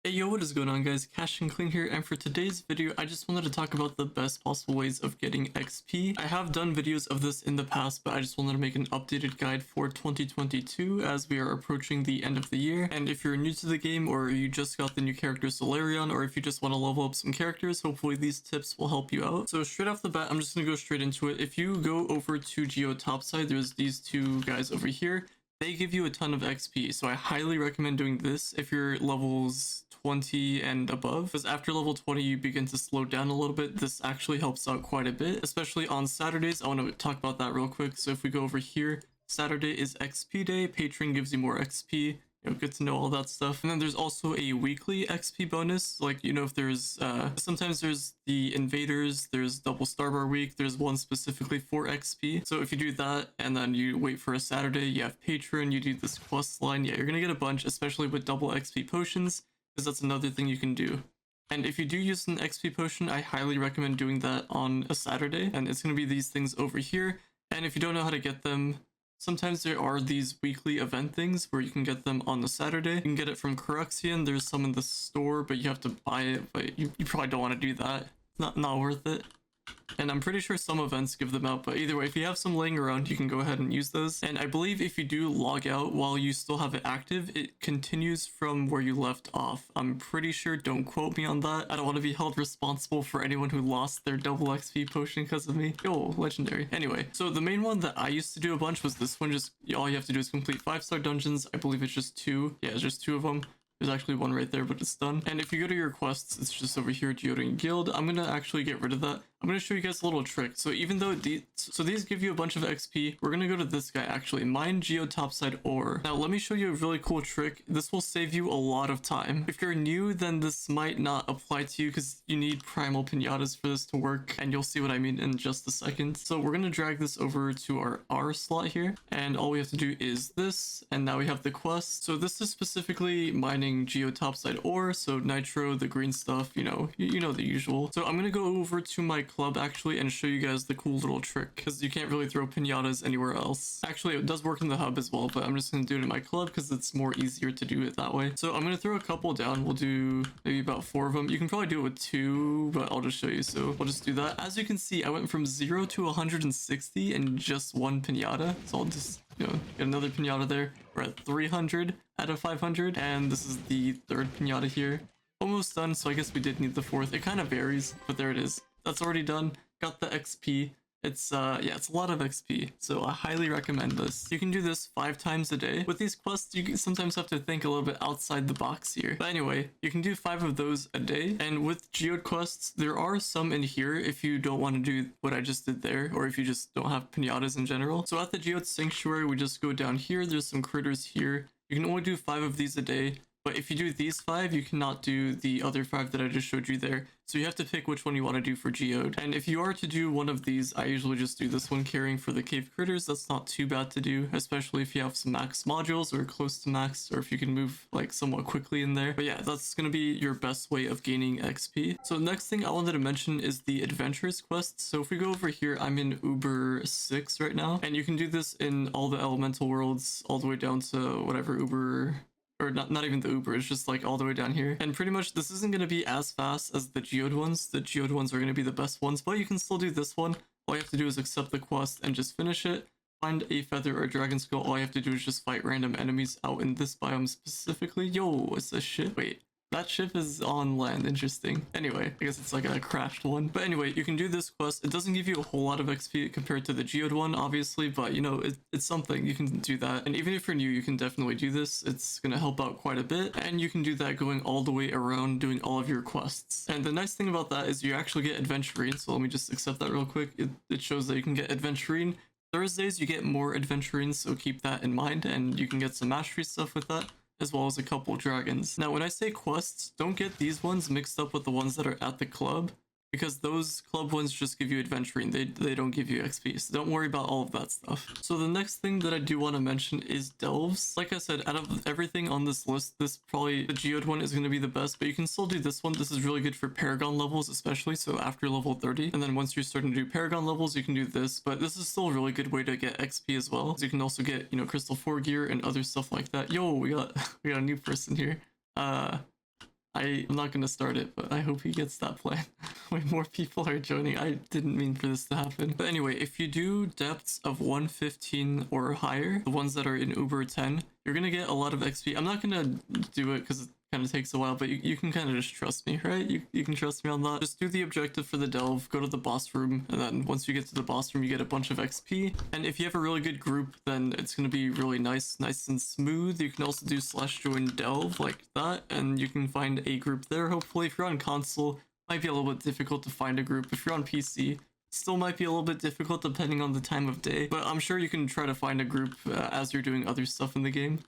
Hey yo, what is going on guys? Cash and Clean here, and for today's video I just wanted to talk about the best possible ways of getting XP. I have done videos of this in the past, but I just wanted to make an updated guide for 2022 as we are approaching the end of the year. And if you're new to the game, or you just got the new character Solarion, or if you just want to level up some characters, hopefully these tips will help you out. So straight off the bat, I'm just going to go straight into it. If you go over to Geode topside, there's these two guys over here. They give you a ton of XP, so I highly recommend doing this if you're levels 20 and above, because after level 20 you begin to slow down a little bit. This actually helps out quite a bit, especially on Saturdays. I want to talk about that real quick. So if we go over here, Saturday is XP day. Patron gives you more XP. Good to know all that stuff. And then there's also a weekly XP bonus. Like, if there's sometimes there's the invaders, there's double starbar week, there's one specifically for XP. So if you do that and then you wait for a Saturday, you have patron, you do this quest line, yeah, you're gonna get a bunch, especially with double XP potions, because that's another thing you can do. And if you do use an XP potion, I highly recommend doing that on a Saturday, and it's gonna be these things over here. And if you don't know how to get them, sometimes there are these weekly event things where you can get them on the Saturday. You can get it from Coruxian. There's some in the store, but you have to buy it, but you probably don't want to do that. It's not worth it. And I'm pretty sure some events give them out, but either way, if you have some laying around, you can go ahead and use those. And I believe if you do log out while you still have it active, it continues from where you left off. I'm pretty sure, don't quote me on that. I don't want to be held responsible for anyone who lost their double XP potion because of me. Yo, legendary. Anyway, so the main one that I used to do a bunch was this one. Just all you have to do is complete 5-star dungeons. I believe it's just 2. Yeah, it's just 2 of them. There's actually one right there, but it's done. And if you go to your quests, it's just over here, Geode and Guild. I'm gonna actually get rid of that. I'm gonna show you guys a little trick. So even though these give you a bunch of XP, we're gonna go to this guy actually, mine Geode topside ore. Now let me show you a really cool trick. This will save you a lot of time. If you're new, then this might not apply to you because you need primal pinatas for this to work, and you'll see what I mean in just a second. So we're gonna drag this over to our R slot here, and all we have to do is this, and now we have the quest. So this is specifically mining Geode topside ore, so nitro, the green stuff, you know the usual. So I'm gonna go over to my club actually and show you guys the cool little trick, because you can't really throw pinatas anywhere else. Actually, it does work in the hub as well, but I'm just gonna do it in my club because it's more easier to do it that way. So I'm gonna throw a couple down. We'll do maybe about 4 of them. You can probably do it with 2, but I'll just show you. So we'll just do that. As you can see, I went from 0 to 160 in just 1 pinata. So I'll just get another pinata there. We're at 300 out of 500, and this is the 3rd pinata here. Almost done, so I guess we did need the 4th. It kind of varies, but there it is. That's already done. Got the XP. It's yeah, it's a lot of XP, so I highly recommend this. You can do this 5 times a day. With these quests, you sometimes have to think a little bit outside the box here. But anyway, you can do 5 of those a day. And with Geode quests, there are some in here if you don't want to do what I just did there, or if you just don't have pinatas in general. So at the Geode Sanctuary, we just go down here. There's some critters here. You can only do 5 of these a day. But if you do these 5, you cannot do the other 5 that I just showed you there. So you have to pick which one you want to do for Geode. And if you are to do one of these, I usually just do this one, caring for the cave critters. That's not too bad to do, especially if you have some max modules or close to max, or if you can move like somewhat quickly in there. But yeah, that's going to be your best way of gaining XP. So next thing I wanted to mention is the adventurous quest. So if we go over here, I'm in Uber 6 right now, and you can do this in all the elemental worlds all the way down to whatever Uber, or not even the Uber, it's just like all the way down here. And pretty much this isn't going to be as fast as the Geode ones. The Geode ones are going to be the best ones, but you can still do this one. All you have to do is accept the quest and just finish it. Find a feather or a dragon skull. All you have to do is just fight random enemies out in this biome specifically. Yo, what's this ship? Wait. That ship is on land. Interesting. Anyway, I guess it's like a crashed one. But anyway, you can do this quest. It doesn't give you a whole lot of XP compared to the Geode one, obviously, but it's something. You can do that. And even if you're new, you can definitely do this. It's going to help out quite a bit. And you can do that going all the way around doing all of your quests. And the nice thing about that is you actually get adventurine. So let me just accept that real quick. It shows that you can get adventurine. Thursdays, you get more adventurines, so keep that in mind. And you can get some mastery stuff with that, as well as a couple dragons. Now, when I say quests, don't get these ones mixed up with the ones that are at the club, because those club ones just give you adventuring. They don't give you XP, so don't worry about all of that stuff. So the next thing that I do want to mention is delves. Like I said, out of everything on this list, the Geode one is going to be the best, but you can still do this one. This is really good for Paragon levels, especially, so after level 30. And then once you're starting to do Paragon levels, you can do this, but this is still a really good way to get XP as well. So you can also get, Crystal 4 gear and other stuff like that. Yo, we got a new person here. I'm not gonna start it, but I hope he gets that plan. Way more people are joining. I didn't mean for this to happen. But anyway, if you do depths of 115 or higher, the ones that are in Uber 10, you're gonna get a lot of XP. I'm not gonna do it because kind of takes a while, but you can kind of just trust me, right? You can trust me on that. Just do the objective for the delve, go to the boss room, and then once you get to the boss room, you get a bunch of XP. And if you have a really good group, then it's going to be really nice and smooth. You can also do /join delve like that, and you can find a group there. Hopefully, if you're on console, might be a little bit difficult to find a group. If you're on PC, still might be a little bit difficult depending on the time of day, but I'm sure you can try to find a group as you're doing other stuff in the game.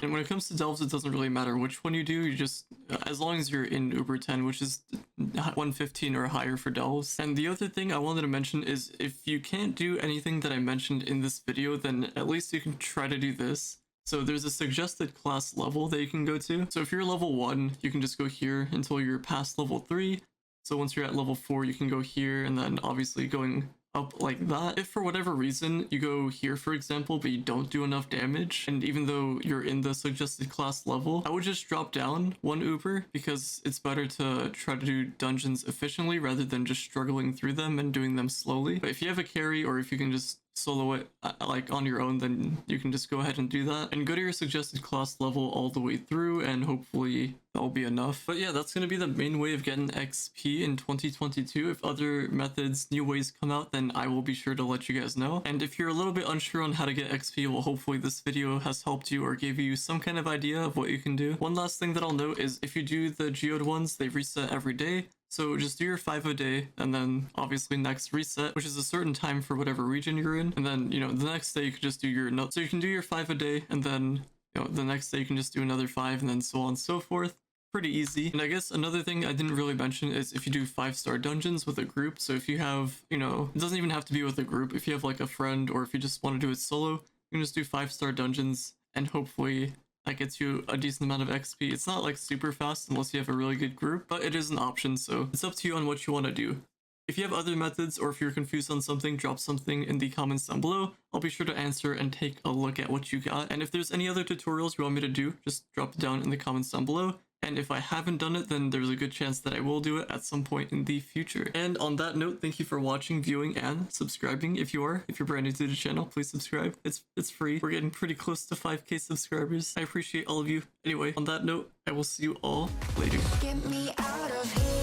And when it comes to delves, it doesn't really matter which one you do. You just, as long as you're in Uber 10, which is 115 or higher for delves. And the other thing I wanted to mention is if you can't do anything that I mentioned in this video, then at least you can try to do this. So there's a suggested class level that you can go to. So if you're level 1, you can just go here until you're past level 3. So once you're at level 4, you can go here, and then obviously going up like that. If for whatever reason you go here, for example, but you don't do enough damage, and even though you're in the suggested class level, I would just drop down 1 Uber, because it's better to try to do dungeons efficiently rather than just struggling through them and doing them slowly. But if you have a carry, or if you can just solo it like on your own, then you can just go ahead and do that and go to your suggested class level all the way through, and hopefully that'll be enough. But yeah, that's gonna be the main way of getting XP in 2022. If other methods, new ways come out, then I will be sure to let you guys know. And if you're a little bit unsure on how to get XP, well, hopefully this video has helped you or gave you some kind of idea of what you can do. One last thing that I'll note is if you do the Geode ones, they reset every day. So just do your 5 a day, and then obviously next reset, which is a certain time for whatever region you're in. And then, you know, the next day you could just do your note. So you can do your 5 a day, and then, you know, the next day you can just do another 5, and then so on and so forth. Pretty easy. And I guess another thing I didn't really mention is if you do 5-star dungeons with a group. So if you have, you know, it doesn't even have to be with a group. If you have like a friend, or if you just want to do it solo, you can just do 5-star dungeons, and hopefully that gets you a decent amount of XP. It's not like super fast unless you have a really good group, but it is an option, so it's up to you on what you want to do. If you have other methods, or if you're confused on something, drop something in the comments down below. I'll be sure to answer and take a look at what you got. And if there's any other tutorials you want me to do, just drop it down in the comments down below. And if I haven't done it, then there's a good chance that I will do it at some point in the future. And on that note, thank you for watching, viewing, and subscribing. If you're brand new to the channel, please subscribe. It's free. We're getting pretty close to 5K subscribers. I appreciate all of you. Anyway, on that note, I will see you all later. Get me out of here.